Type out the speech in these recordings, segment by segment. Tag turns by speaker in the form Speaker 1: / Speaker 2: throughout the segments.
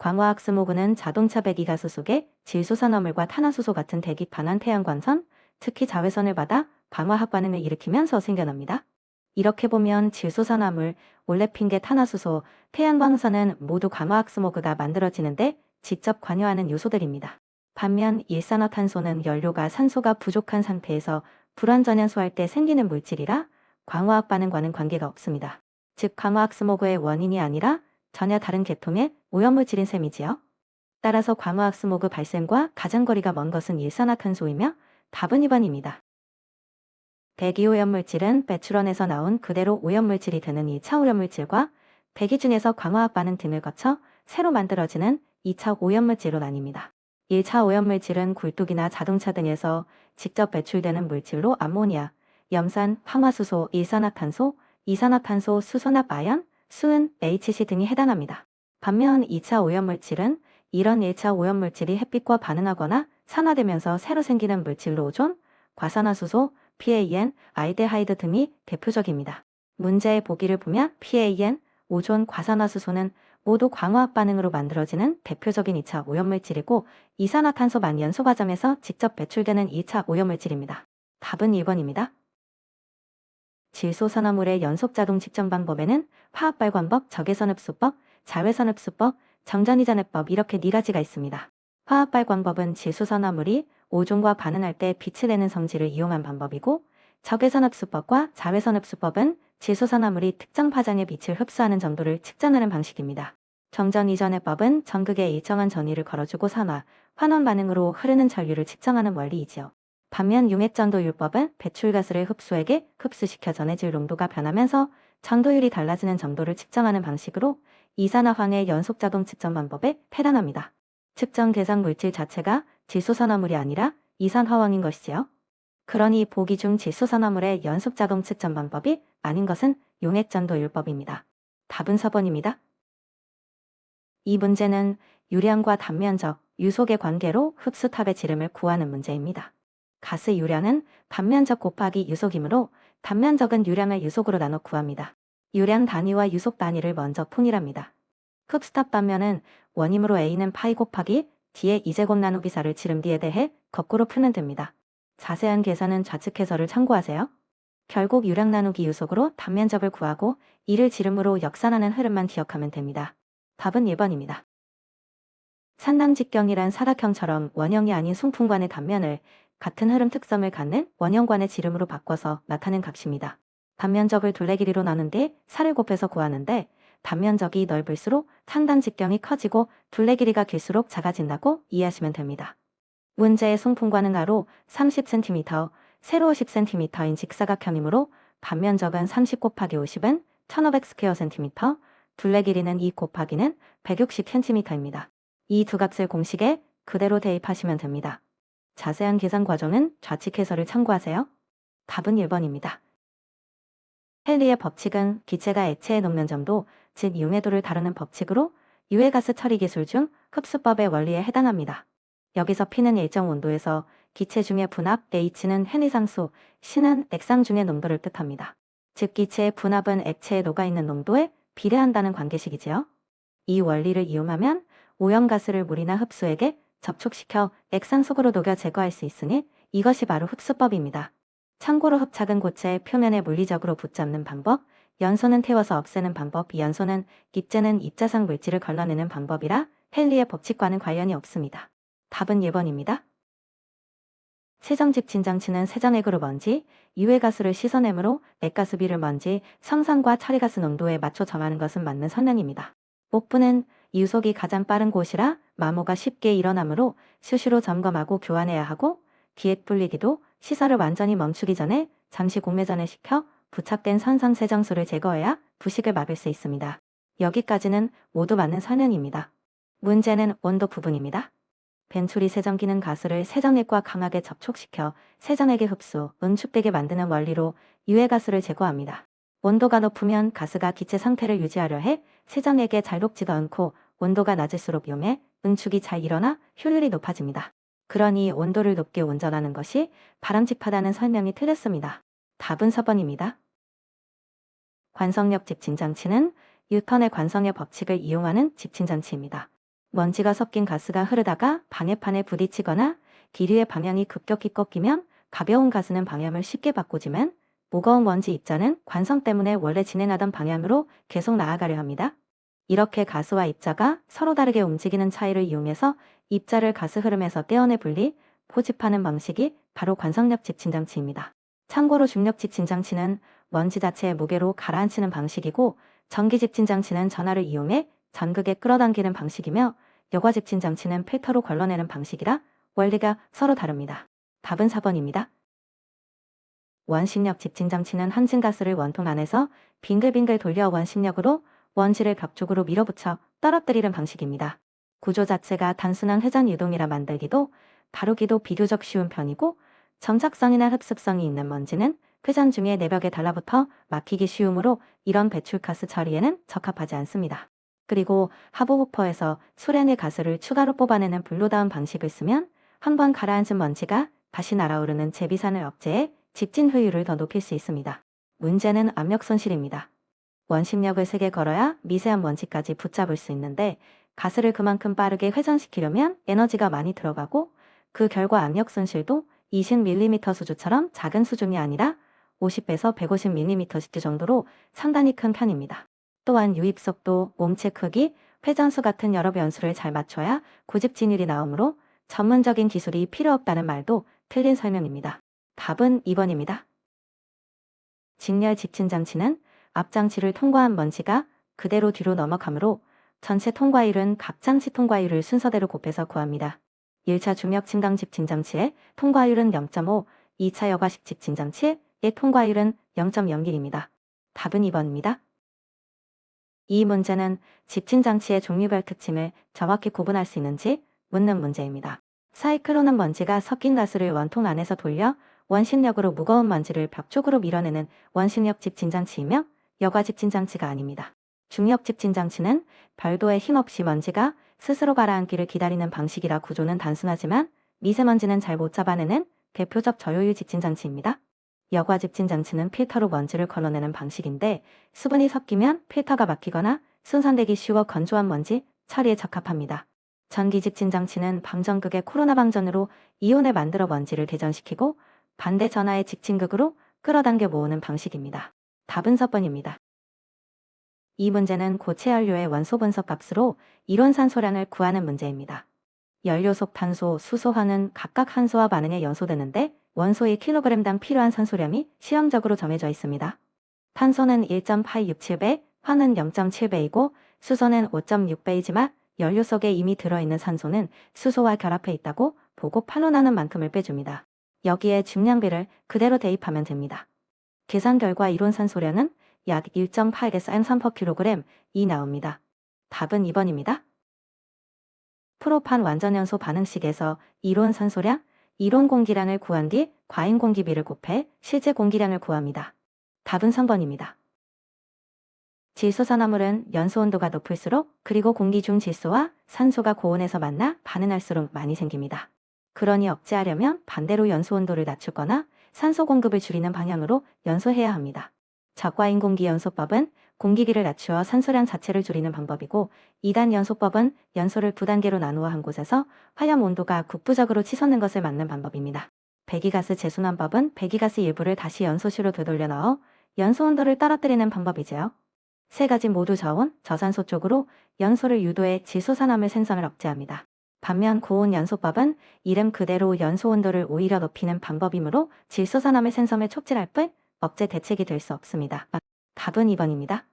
Speaker 1: 광화학 스모그는 자동차 배기가스 속에 질소산화물과 탄화수소 같은 대기 반환 태양광선, 특히 자외선을 받아 광화학 반응을 일으키면서 생겨납니다. 이렇게 보면 질소산화물, 올레핀계 탄화수소, 태양광선은 모두 광화학 스모그가 만들어지는데 직접 관여하는 요소들입니다. 반면 일산화탄소는 연료가 산소가 부족한 상태에서 불완전연소할 때 생기는 물질이라 광화학 반응과는 관계가 없습니다. 즉 광화학 스모그의 원인이 아니라 전혀 다른 계통의 오염물질인 셈이지요. 따라서 광화학 스모그 발생과 가장 거리가 먼 것은 일산화탄소이며 답은 2번입니다. 대기오염물질은 배출원에서 나온 그대로 오염물질이 되는 1차 오염물질과 대기 중에서 광화학 반응 등을 거쳐 새로 만들어지는 2차 오염물질로 나뉩니다. 1차 오염물질은 굴뚝이나 자동차 등에서 직접 배출되는 물질로 암모니아, 염산, 황화수소, 일산화탄소, 이산화탄소, 수소납 아연, 수은, HC 등이 해당합니다. 반면 2차 오염물질은 이런 1차 오염물질이 햇빛과 반응하거나 산화되면서 새로 생기는 물질로 오존, 과산화수소, PAN, 알데하이드 등이 대표적입니다. 문제의 보기를 보면 PAN, 오존, 과산화수소는 모두 광화학 반응으로 만들어지는 대표적인 2차 오염물질이고 이산화탄소만 연소 과정에서 직접 배출되는 2차 오염물질입니다. 답은 1번입니다. 질소산화물의 연속자동 측정 방법에는 화학발광법, 적외선흡수법, 자외선흡수법, 정전이전해법 이렇게 4가지가 있습니다. 화학발광법은 질소산화물이 오존과 반응할 때 빛을 내는 성질을 이용한 방법이고 적외선흡수법과 자외선흡수법은 질소산화물이 특정 파장의 빛을 흡수하는 정도를 측정하는 방식입니다. 정전이전해법은 전극에 일정한 전위를 걸어주고 산화, 환원 반응으로 흐르는 전류를 측정하는 원리이지요. 반면 융액전도율법은 배출가스를 흡수액에 흡수시켜 전해질 농도가 변하면서 전도율이 달라지는 정도를 측정하는 방식으로 이산화황의 연속자동 측정 방법에 해당합니다. 측정 대상 물질 자체가 질소산화물이 아니라 이산화황인 것이지요. 그러니 보기 중 질소산화물의 연속자동 측정 방법이 아닌 것은 융액전도율법입니다. 답은 4번입니다. 이 문제는 유량과 단면적, 유속의 관계로 흡수탑의 지름을 구하는 문제입니다. 가스 유량은 단면적 곱하기 유속이므로 단면적은 유량을 유속으로 나눠 구합니다. 유량 단위와 유속 단위를 먼저 통일합니다. 흡수탑 단면은 원임으로 A는 파이 곱하기 D의 2제곱 나누기 4를 지름 D에 대해 거꾸로 풀면 됩니다. 자세한 계산은 좌측 해설을 참고하세요. 결국 유량 나누기 유속으로 단면적을 구하고 이를 지름으로 역산하는 흐름만 기억하면 됩니다. 답은 1번입니다. 산당직경이란 사각형처럼 원형이 아닌 숭풍관의 단면을 같은 흐름 특성을 갖는 원형관의 지름으로 바꿔서 나타낸 값입니다. 단면적을 둘레 길이로 나눈 뒤 4를 곱해서 구하는데 단면적이 넓을수록 상당직경이 커지고 둘레 길이가 길수록 작아진다고 이해하시면 됩니다. 문제의 숭풍관은 가로 30cm, 세로 10cm인 직사각형이므로 반면적은 30 곱하기 50은 1500 스퀘어 cm, 둘레 길이는 2 곱하기는 160cm입니다. 이 두 값을 공식에 그대로 대입하시면 됩니다. 자세한 계산 과정은 좌측 해설을 참고하세요. 답은 1번입니다. 헨리의 법칙은 기체가 액체에 녹는 점도, 즉 융해도를 다루는 법칙으로 유해가스 처리 기술 중 흡수법의 원리에 해당합니다. 여기서 P는 일정 온도에서 기체 중의 분압, H는 hen리상수, C는 액상 중의 농도를 뜻합니다. 즉 기체의 분압은 액체에 녹아있는 농도에 비례한다는 관계식이지요. 이 원리를 이용하면 오염가스를 물이나 흡수액에 접촉시켜 액상 속으로 녹여 제거할 수 있으니 이것이 바로 흡수법입니다. 참고로 흡착은 고체의 표면에 물리적으로 붙잡는 방법, 연소는 태워서 없애는 방법, 연소는 입제는 입자상 물질을 걸러내는 방법이라 헨리의 법칙과는 관련이 없습니다. 답은 1번입니다. 세정집진장치는 세정액으로 먼지, 유해가스를 씻어내므로 액가스비를 먼지, 성산과 처리가스 농도에 맞춰 정하는 것은 맞는 설명입니다. 목부는 유속이 가장 빠른 곳이라 마모가 쉽게 일어나므로 수시로 점검하고 교환해야 하고 기획 분리기도 시설을 완전히 멈추기 전에 잠시 공매전을 시켜 부착된 선상 세정수를 제거해야 부식을 막을 수 있습니다. 여기까지는 모두 맞는 설명입니다. 문제는 온도 부분입니다. 벤초리 세정기는 가스를 세정액과 강하게 접촉시켜 세정액의 흡수, 응축되게 만드는 원리로 유해가스를 제거합니다. 온도가 높으면 가스가 기체 상태를 유지하려 해 세정액에 잘 녹지도 않고 온도가 낮을수록 용해, 응축이 잘 일어나 효율이 높아집니다. 그러니 온도를 높게 온전하는 것이 바람직하다는 설명이 틀렸습니다. 답은 4번입니다. 관성력 집진장치는 뉴턴의 관성의 법칙을 이용하는 집진장치입니다. 먼지가 섞인 가스가 흐르다가 방해판에 부딪히거나 기류의 방향이 급격히 꺾이면 가벼운 가스는 방향을 쉽게 바꾸지만 무거운 먼지 입자는 관성 때문에 원래 진행하던 방향으로 계속 나아가려 합니다. 이렇게 가스와 입자가 서로 다르게 움직이는 차이를 이용해서 입자를 가스 흐름에서 떼어내 분리, 포집하는 방식이 바로 관성력 집진장치입니다. 참고로 중력 집진장치는 먼지 자체의 무게로 가라앉히는 방식이고 전기 집진장치는 전하를 이용해 전극에 끌어당기는 방식이며 여과 집진장치는 필터로 걸러내는 방식이라 원리가 서로 다릅니다. 답은 4번입니다. 원심력 집진장치는 한층가스를 원통 안에서 빙글빙글 돌려 원심력으로 원지를 벽 쪽으로 밀어붙여 떨어뜨리는 방식입니다. 구조 자체가 단순한 회전 유동이라 만들기도 다루기도 비교적 쉬운 편이고 점착성이나 흡습성이 있는 먼지는 회전 중에 내벽에 달라붙어 막히기 쉬우므로 이런 배출가스 처리에는 적합하지 않습니다. 그리고 하부호퍼에서 수량의 가스를 추가로 뽑아내는 블로다운 방식을 쓰면 한 번 가라앉은 먼지가 다시 날아오르는 제비산을 억제해 집진 효율을 더 높일 수 있습니다. 문제는 압력 손실입니다. 원심력을 세게 걸어야 미세한 먼지까지 붙잡을 수 있는데 가스를 그만큼 빠르게 회전시키려면 에너지가 많이 들어가고 그 결과 압력 손실도 20mm 수주처럼 작은 수준이 아니라 50에서 150mm 수주 정도로 상당히 큰 편입니다. 또한 유입속도, 몸체 크기, 회전수 같은 여러 변수를 잘 맞춰야 고집진율이 나오므로 전문적인 기술이 필요 없다는 말도 틀린 설명입니다. 답은 2번입니다. 직렬 집진장치는 앞장치를 통과한 먼지가 그대로 뒤로 넘어가므로 전체 통과율은 각 장치 통과율을 순서대로 곱해서 구합니다. 1차 중력 침강 집진장치의 통과율은 0.5, 2차 여과식 집진장치의 통과율은 0.01입니다. 답은 2번입니다. 이 문제는 집진장치의 종류별 특징을 정확히 구분할 수 있는지 묻는 문제입니다. 사이클론은 먼지가 섞인 가스를 원통 안에서 돌려 원심력으로 무거운 먼지를 벽 쪽으로 밀어내는 원심력 집진장치이며 여과 집진장치가 아닙니다. 중력 집진장치는 별도의 힘 없이 먼지가 스스로 가라앉기를 기다리는 방식이라 구조는 단순하지만 미세먼지는 잘 못 잡아내는 대표적 저효율 집진장치입니다. 여과 집진장치는 필터로 먼지를 걸러내는 방식인데 수분이 섞이면 필터가 막히거나 손상되기 쉬워 건조한 먼지 처리에 적합합니다. 전기 집진장치는 방전극의 코로나 방전으로 이온을 만들어 먼지를 대전시키고 반대 전하의 직진극으로 끌어당겨 모으는 방식입니다. 답은 4번입니다. 이 문제는 고체 연료의 원소 분석 값으로 이론 산소량을 구하는 문제입니다. 연료 속 탄소, 수소, 화는 각각 한소와 반응에 연소되는데 원소의 킬로그램당 필요한 산소량이 시험적으로 정해져 있습니다. 탄소는 1.867배, 화는 0.7배이고 수소는 5.6배이지만 연료 속에 이미 들어있는 산소는 수소와 결합해 있다고 보고 판론하는 만큼을 빼줍니다. 여기에 중량비를 그대로 대입하면 됩니다. 계산 결과 이론 산소량은 약 1.8에서 m3/kg이 나옵니다. 답은 2번입니다. 프로판 완전연소 반응식에서 이론 산소량, 이론 공기량을 구한 뒤 과잉 공기비를 곱해 실제 공기량을 구합니다. 답은 3번입니다. 질소산화물은 연소 온도가 높을수록 그리고 공기 중 질소와 산소가 고온에서 만나 반응할수록 많이 생깁니다. 그러니 억제하려면 반대로 연소 온도를 낮추거나 산소 공급을 줄이는 방향으로 연소해야 합니다. 저과잉 공기 연소법은 공기기를 낮추어 산소량 자체를 줄이는 방법이고 2단 연소법은 연소를 2단계로 나누어 한 곳에서 화염 온도가 국부적으로 치솟는 것을 막는 방법입니다. 배기가스 재순환법은 배기가스 일부를 다시 연소실로 되돌려 넣어 연소 온도를 떨어뜨리는 방법이지요. 세 가지 모두 저온, 저산소 쪽으로 연소를 유도해 질소산화물 생성을 억제합니다. 반면 고온 연소법은 이름 그대로 연소 온도를 오히려 높이는 방법이므로 질소산화물 생성을 촉진할 뿐 억제 대책이 될 수 없습니다. 답은 2번입니다.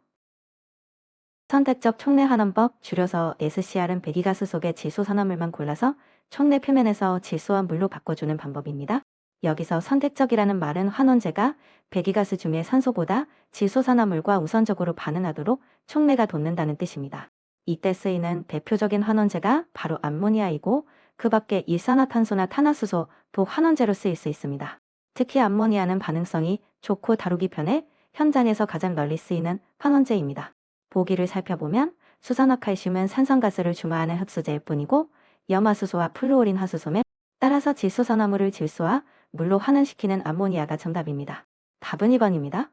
Speaker 1: 선택적 촉내 환원법, 줄여서 SCR은 배기가스 속의 질소산화물만 골라서 촉내 표면에서 질소와 물로 바꿔주는 방법입니다. 여기서 선택적이라는 말은 환원제가 배기가스 중에 산소보다 질소산화물과 우선적으로 반응하도록 촉매가 돋는다는 뜻입니다. 이때 쓰이는 대표적인 환원제가 바로 암모니아이고 그 밖에 일산화탄소나 탄화수소도 환원제로 쓰일 수 있습니다. 특히 암모니아는 반응성이 좋고 다루기 편해 현장에서 가장 널리 쓰이는 환원제입니다. 보기를 살펴보면 수산화칼슘은 산성가스를 중화하는 흡수제일 뿐이고 염화수소와 플루오린 화수소면 따라서 질소산화물을 질소와 물로 환원시키는 암모니아가 정답입니다. 답은 2번입니다.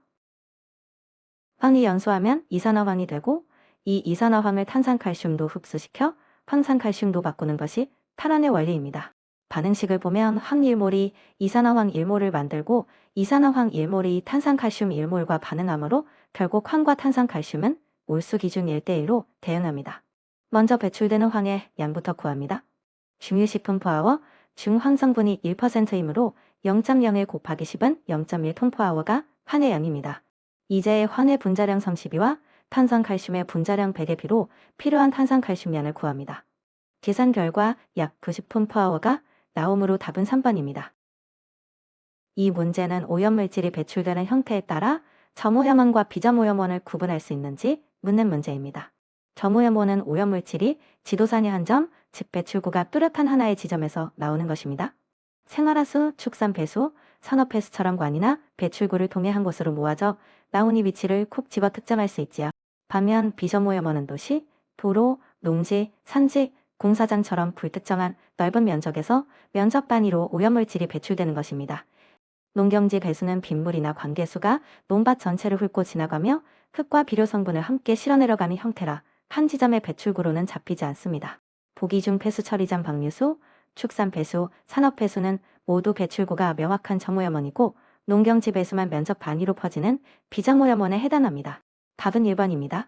Speaker 1: 황이 연소하면 이산화황이 되고 이 이산화황을 탄산칼슘도 흡수시켜 황산칼슘도 바꾸는 것이 탈환의 원리입니다. 반응식을 보면 황일몰이 이산화황일몰을 만들고 이산화황일몰이 탄산칼슘 1몰과 반응하므로 결국 황과 탄산칼슘은 몰수 기준 1대1로 대응합니다. 먼저 배출되는 황의 양부터 구합니다. 중유식품 포아워, 중황성분이 1%이므로 0.01 곱하기 10은 0.1 톤포아워가 황의 양입니다. 이제 황의 분자량 32와 탄산칼슘의 분자량 100의 비로 필요한 탄산칼슘량을 구합니다. 계산 결과 약 90톤포아워가 나오므로 답은 3번입니다. 이 문제는 오염물질이 배출되는 형태에 따라 점오염원과 비점오염원을 구분할 수 있는지 묻는 문제입니다. 점오염원은 오염물질이 지도산이 한 점, 즉 배출구가 뚜렷한 하나의 지점에서 나오는 것입니다. 생활하수, 축산폐수, 산업폐수처럼 관이나 배출구를 통해 한 곳으로 모아져 나오니 위치를 콕 집어 특정할 수 있지요. 반면 비점오염원은 도시, 도로, 농지, 산지, 공사장처럼 불특정한 넓은 면적에서 면적 단위로 오염물질이 배출되는 것입니다. 농경지 배수는 빗물이나 관계수가 논밭 전체를 훑고 지나가며 흙과 비료 성분을 함께 실어내려가는 형태라 한 지점의 배출구로는 잡히지 않습니다. 보기 중 폐수 처리장 방류수, 축산 배수, 산업 배수는 모두 배출구가 명확한 점오염원이고 농경지 배수만 면적 단위로 퍼지는 비점오염원에 해당합니다. 답은 1번입니다.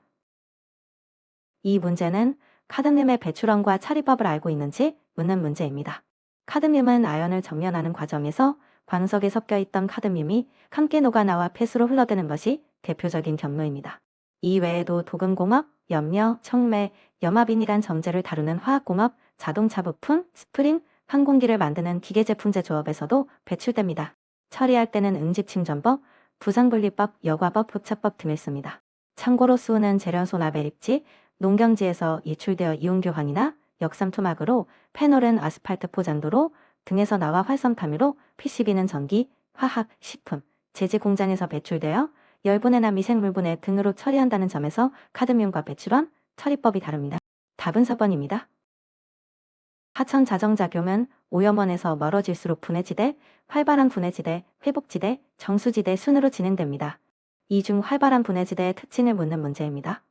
Speaker 1: 이 문제는 카드뮴의 배출원과 처리법을 알고 있는지 묻는 문제입니다. 카드뮴은 아연을 정련하는 과정에서 광석에 섞여있던 카드뮴이 함께 녹아나와 폐수로 흘러드는 것이 대표적인 경로입니다. 이 외에도 도금공업, 염료, 촉매, 염화빈이란 정제를 다루는 화학공업, 자동차 부품, 스프링, 항공기를 만드는 기계제품 제조업에서도 배출됩니다. 처리할 때는 응집침전법, 부상분리법, 여과법, 흡착법 등을 씁니다. 참고로 수은은 재련소나 매립지, 농경지에서 이출되어 이온교환이나 역삼투막으로, 페놀은 아스팔트 포장도로 등에서 나와 활성탄으로, PCB는 전기, 화학, 식품, 제재 공장에서 배출되어 열분해나 미생물분해 등으로 처리한다는 점에서 카드뮴과 배출원, 처리법이 다릅니다. 답은 4번입니다. 하천 자정작용은 오염원에서 멀어질수록 분해지대, 활발한 분해지대, 회복지대, 정수지대 순으로 진행됩니다. 이 중 활발한 분해지대의 특징을 묻는 문제입니다.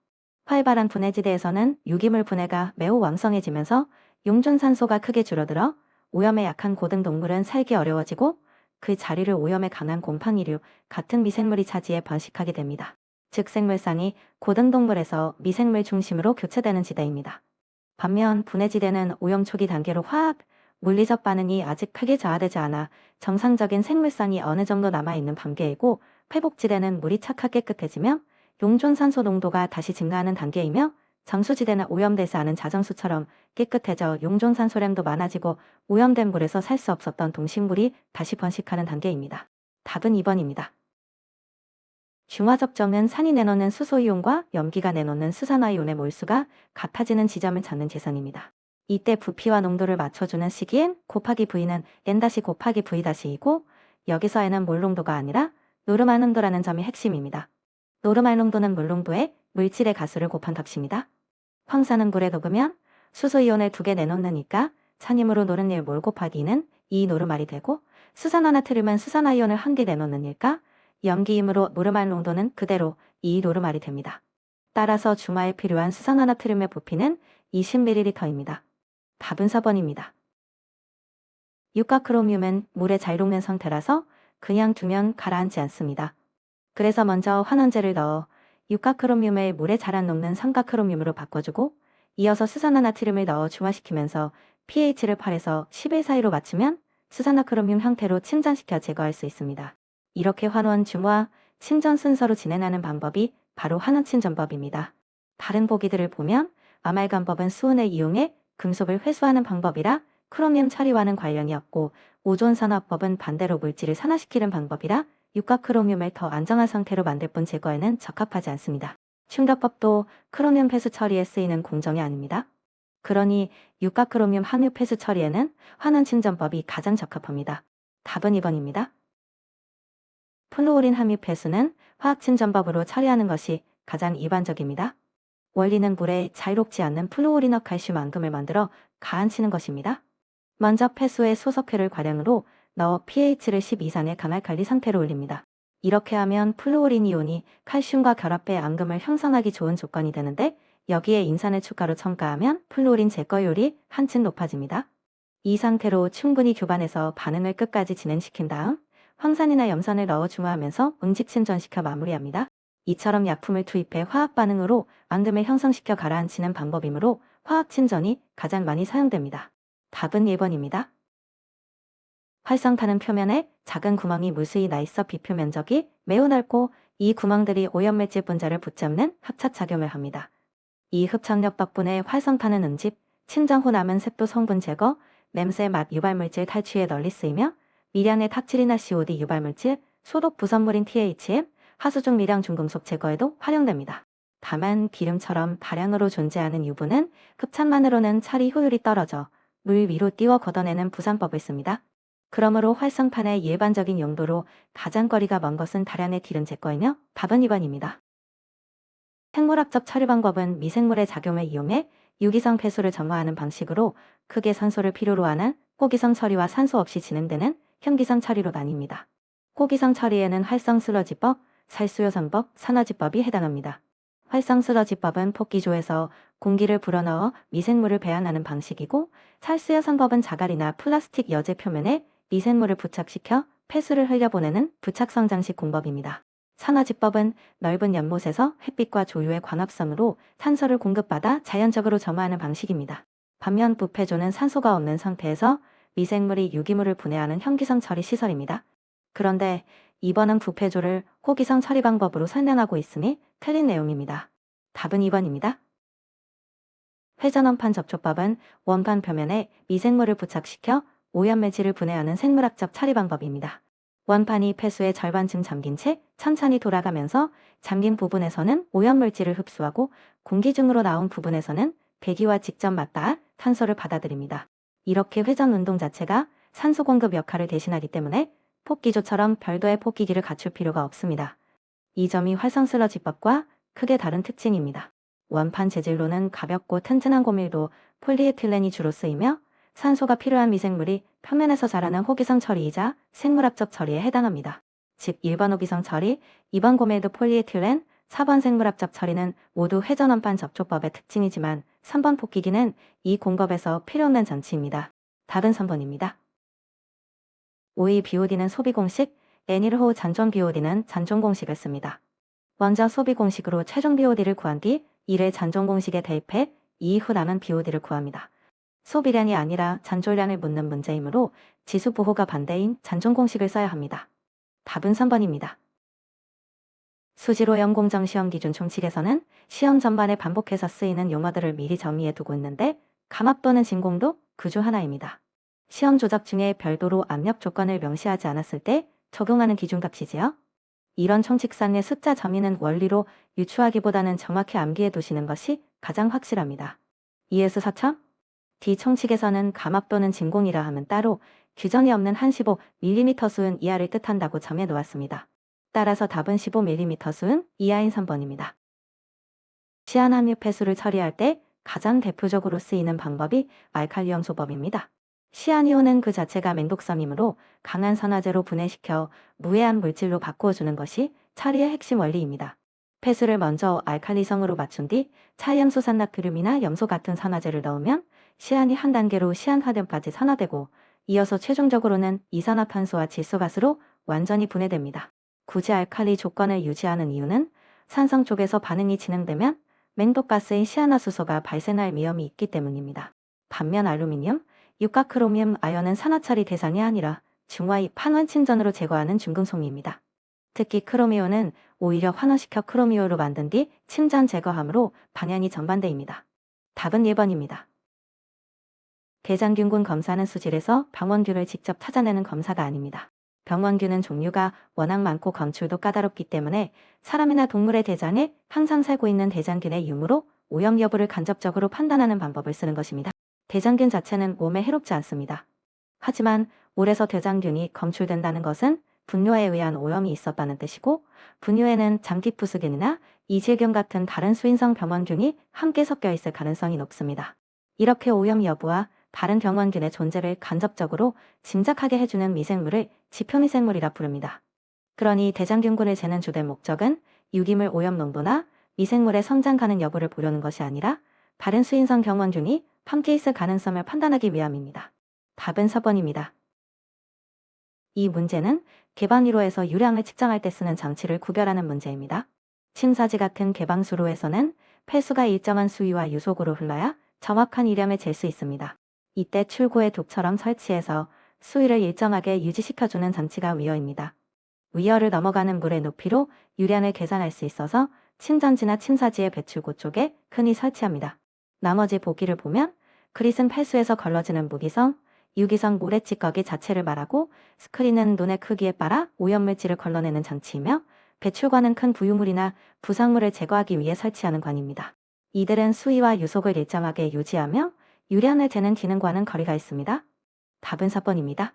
Speaker 1: 활발한 분해지대에서는 유기물 분해가 매우 왕성해지면서 용존산소가 크게 줄어들어 오염에 약한 고등동물은 살기 어려워지고 그 자리를 오염에 강한 곰팡이류 같은 미생물이 차지해 번식하게 됩니다. 즉 생물상이 고등동물에서 미생물 중심으로 교체되는 지대입니다. 반면 분해지대는 오염 초기 단계로 화학, 물리적 반응이 아직 크게 저하되지 않아 정상적인 생물상이 어느 정도 남아있는 단계이고 회복지대는 물이 착하 깨끗해지며 용존산소 농도가 다시 증가하는 단계이며 정수지대는 오염되지 않은 자정수처럼 깨끗해져 용존산소량도 많아지고 오염된 물에서 살 수 없었던 동식물이 다시 번식하는 단계입니다. 답은 2번입니다. 중화접정은 산이 내놓는 수소이온과 염기가 내놓는 수산화이온의 몰수가 같아지는 지점을 찾는 계산입니다. 이때 부피와 농도를 맞춰주는 식이 N 곱하기 V는 N 곱하기 V-이고 여기서 N은 몰농도가 아니라 노르말 농도라는 점이 핵심입니다. 노르말 농도는 물농도에 물질의 가수를 곱한 값입니다. 황산은 물에 녹으면 수소이온을 2개 내놓으니까 산임으로 노른 1몰 곱하기 2는 2 노르말이 되고 수산화나트륨은 수산화이온을 1개 내놓으니까 염기이므로 노르말 농도는 그대로 2 노르말이 됩니다. 따라서 중화에 필요한 수산화나트륨의 부피는 20ml입니다. 답은 4번입니다. 육가크로뮴은 물에 잘 녹는 상태라서 그냥 두면 가라앉지 않습니다. 그래서 먼저 환원제를 넣어 육가크로뮴을 물에 잘 안 녹는 삼가크로뮴으로 바꿔주고 이어서 수산화나트륨을 넣어 중화시키면서 pH를 8에서 11 사이로 맞추면 수산화크로뮴 형태로 침전시켜 제거할 수 있습니다. 이렇게 환원, 중화, 침전 순서로 진행하는 방법이 바로 환원침전법입니다. 다른 보기들을 보면 아말감법은 수은을 이용해 금속을 회수하는 방법이라 크로뮴 처리와는 관련이 없고 오존산화법은 반대로 물질을 산화시키는 방법이라 육가크로뮴을 더 안정한 상태로 만들 뿐 제거에는 적합하지 않습니다. 충격법도 크로뮴 폐수 처리에 쓰이는 공정이 아닙니다. 그러니 육가크로뮴 함유 폐수 처리에는 환원침전법이 가장 적합합니다. 답은 2번입니다. 플루오린 함유 폐수는 화학침전법으로 처리하는 것이 가장 일반적입니다. 원리는 물에 자유롭지 않는 플루오린과 칼슘 앙금을 만들어 가안치는 것입니다. 먼저 폐수에 소석회를 과량으로 넣어 pH를 10 이상의 강알칼리 상태로 올립니다. 이렇게 하면 플루오린 이온이 칼슘과 결합해 앙금을 형성하기 좋은 조건이 되는데 여기에 인산을 추가로 첨가하면 플로린 제거율이 한층 높아집니다. 이 상태로 충분히 교반해서 반응을 끝까지 진행시킨 다음 황산이나 염산을 넣어 중화하면서 응집 침전시켜 마무리합니다. 이처럼 약품을 투입해 화학 반응으로 앙금을 형성시켜 가라앉히는 방법이므로 화학 침전이 가장 많이 사용됩니다. 답은 1번입니다. 활성탄은 표면에 작은 구멍이 무수히 나 있어 비표 면적이 매우 넓고 이 구멍들이 오염물질 분자를 붙잡는 합착작용을 합니다. 이 흡착력 덕분에 활성탄은 응집, 침전 후 남은 습도 성분 제거, 냄새, 맛 유발물질 탈취에 널리 쓰이며 미량의 탁칠이나 COD 유발물질, 소독 부선물인 THM, 하수중 미량 중금속 제거에도 활용됩니다. 다만 기름처럼 다량으로 존재하는 유분은 흡착만으로는 처리 효율이 떨어져 물 위로 띄워 걷어내는 부산법을 씁니다. 그러므로 활성탄의 일반적인 용도로 가장 거리가 먼 것은 다량의 기름 제거이며 답은 2번입니다. 생물학적 처리 방법은 미생물의 작용을 이용해 유기성 폐수를 정화하는 방식으로 크게 산소를 필요로 하는 호기성 처리와 산소 없이 진행되는 현기성 처리로 나뉩니다. 호기성 처리에는 활성 슬러지법, 살수요선법, 산화지법이 해당합니다. 활성 슬러지법은 폭기조에서 공기를 불어넣어 미생물을 배양하는 방식이고 살수요선법은 자갈이나 플라스틱 여제 표면에 미생물을 부착시켜 폐수를 흘려보내는 부착성장식 공법입니다. 산화지법은 넓은 연못에서 햇빛과 조류의 광합성으로 산소를 공급받아 자연적으로 점화하는 방식입니다. 반면 부패조는 산소가 없는 상태에서 미생물이 유기물을 분해하는 현기성 처리 시설입니다. 그런데 이번은 부패조를 호기성 처리 방법으로 설명하고 있으니 틀린 내용입니다. 답은 2번입니다. 회전원판 접촉법은 원판 표면에 미생물을 부착시켜 오염물질을 분해하는 생물학적 처리 방법입니다. 원판이 폐수의 절반쯤 잠긴 채 천천히 돌아가면서 잠긴 부분에서는 오염물질을 흡수하고 공기 중으로 나온 부분에서는 배기와 직접 맞닿아 탄소를 받아들입니다. 이렇게 회전 운동 자체가 산소 공급 역할을 대신하기 때문에 폭기조처럼 별도의 폭기기를 갖출 필요가 없습니다. 이 점이 활성 슬러지법과 크게 다른 특징입니다. 원판 재질로는 가볍고 튼튼한 고밀도 폴리에틸렌이 주로 쓰이며 산소가 필요한 미생물이 표면에서 자라는 호기성 처리이자 생물학적 처리에 해당합니다. 즉 1번 호기성 처리, 2번 고밀도 폴리에틸렌, 4번 생물학적 처리는 모두 회전원판 접촉법의 특징이지만 3번 폭기기는 이 공법에서 필요없는 장치입니다. 답은 3번입니다. 5위 BOD는 소비공식, N1호 잔존 BOD는 잔존공식을 씁니다. 먼저 소비공식으로 최종 BOD를 구한 뒤 이를 잔존공식에 대입해 이후 남은 BOD를 구합니다. 소비량이 아니라 잔존량을 묻는 문제이므로 지수 보호가 반대인 잔존공식을 써야 합니다. 답은 3번입니다. 수지로 연공정 시험 기준 총칙에서는 시험 전반에 반복해서 쓰이는 용어들을 미리 정리해 두고 있는데 감압 또는 진공도 그 중 하나입니다. 시험 조작 중에 별도로 압력 조건을 명시하지 않았을 때 적용하는 기준값이지요. 이런 총칙상의 숫자 정의는 원리로 유추하기보다는 정확히 암기해 두시는 것이 가장 확실합니다. ES 4000? D 총칙에서는 감압 또는 진공이라 함은 따로 규정이 없는 한 15mm 수은 이하를 뜻한다고 정해 놓았습니다. 따라서 답은 15mm 수은 이하인 3번입니다. 시한함유 폐수를 처리할 때 가장 대표적으로 쓰이는 방법이 알칼리염소법입니다. 시한이온은 그 자체가 맹독성이므로 강한 산화제로 분해시켜 무해한 물질로 바꾸어주는 것이 처리의 핵심 원리입니다. 폐수를 먼저 알칼리성으로 맞춘 뒤 차염소산나트륨이나 염소 같은 산화제를 넣으면 시안이 한 단계로 시안화염까지 산화되고 이어서 최종적으로는 이산화탄소와 질소가스로 완전히 분해됩니다. 굳이 알칼리 조건을 유지하는 이유는 산성 쪽에서 반응이 진행되면 맹독가스인 시아나수소가 발생할 위험이 있기 때문입니다. 반면 알루미늄, 육가 크로미움 아연은 산화처리 대상이 아니라 중화입 환원 침전으로 제거하는 중금속입니다. 특히 크로미온은 오히려 환원시켜 크로미오로 만든 뒤 침전 제거함으로 방향이 정반대입니다. 답은 1번입니다. 대장균군 검사는 수질에서 병원균을 직접 찾아내는 검사가 아닙니다. 병원균은 종류가 워낙 많고 검출도 까다롭기 때문에 사람이나 동물의 대장에 항상 살고 있는 대장균의 유무로 오염 여부를 간접적으로 판단하는 방법을 쓰는 것입니다. 대장균 자체는 몸에 해롭지 않습니다. 하지만 물에서 대장균이 검출된다는 것은 분뇨에 의한 오염이 있었다는 뜻이고 분뇨에는 장기푸스균이나 이질균 같은 다른 수인성 병원균이 함께 섞여 있을 가능성이 높습니다. 이렇게 오염 여부와 다른 병원균의 존재를 간접적으로 짐작하게 해주는 미생물을 지표미생물이라 부릅니다. 그러니 대장균군을 재는 주된 목적은 유기물 오염 농도나 미생물의 성장 가능 여부를 보려는 것이 아니라 다른 수인성 경원균이 함께 있을 가능성을 판단하기 위함입니다. 답은 4번입니다. 이 문제는 개방이로에서 유량을 측정할 때 쓰는 장치를 구별하는 문제입니다. 침사지 같은 개방수로에서는 폐수가 일정한 수위와 유속으로 흘러야 정확한 이량을 잴 수 있습니다. 이때 출구에 독처럼 설치해서 수위를 일정하게 유지시켜주는 장치가 위어입니다. 위어를 넘어가는 물의 높이로 유량을 계산할 수 있어서 침전지나 침사지의 배출구 쪽에 흔히 설치합니다. 나머지 보기를 보면 그릿은 폐수에서 걸러지는 무기성, 유기성 모래찌꺼기 자체를 말하고 스크린은 눈의 크기에 따라 오염물질을 걸러내는 장치이며 배출관은 큰 부유물이나 부상물을 제거하기 위해 설치하는 관입니다. 이들은 수위와 유속을 일정하게 유지하며 유량을 재는 기능과는 거리가 있습니다. 답은 4번입니다.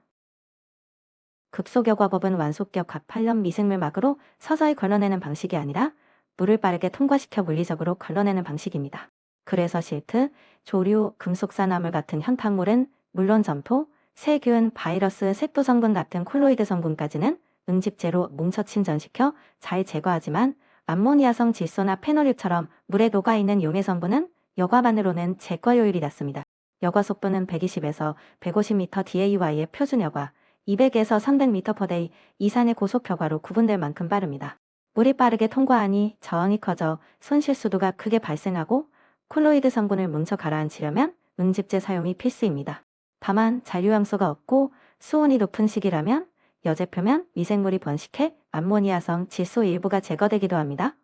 Speaker 1: 급속여과법은 완속격 각 8년 미생물막으로 서서히 걸러내는 방식이 아니라 물을 빠르게 통과시켜 물리적으로 걸러내는 방식입니다. 그래서 실트, 조류, 금속산화물 같은 현탕물은 물론 점토, 세균, 바이러스, 색도 성분 같은 콜로이드 성분까지는 응집제로 뭉쳐 침전시켜 잘 제거하지만 암모니아성 질소나 페놀류처럼 물에 녹아있는 용해 성분은 여과만으로는 제거효율이 낮습니다. 여과 속도는 120에서 150m DAY의 표준 여과, 200에서 300m/day 이상의 고속 여과로 구분될 만큼 빠릅니다. 물이 빠르게 통과하니 저항이 커져 손실수도가 크게 발생하고 콜로이드 성분을 뭉쳐 가라앉히려면 응집제 사용이 필수입니다. 다만 잔류함수가 없고 수온이 높은 시기라면 여제표면 미생물이 번식해 암모니아성 질소 일부가 제거되기도 합니다.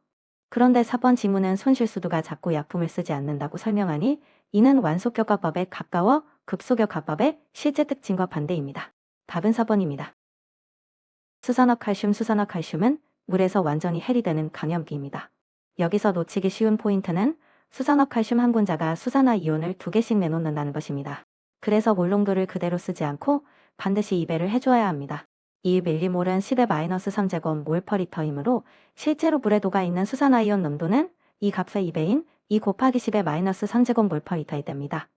Speaker 1: 그런데 4번 지문은 손실수도가 작고 약품을 쓰지 않는다고 설명하니 이는 완속격과법에 가까워 급속격과법의 실제 특징과 반대입니다. 답은 4번입니다. 수산화칼슘은 물에서 완전히 해리되는 강염기입니다. 여기서 놓치기 쉬운 포인트는 수산화칼슘 한 분자가 수산화 이온을 2개씩 내놓는다는 것입니다. 그래서 몰농도를 그대로 쓰지 않고 반드시 2배를 해줘야 합니다. 1mm몰은 10의-3제곱 몰/리터이므로 실제로 물에 녹아있는 수산화이온 농도는 이 값의 2배인 2 곱하기 10의-3제곱 몰/리터이 됩니다.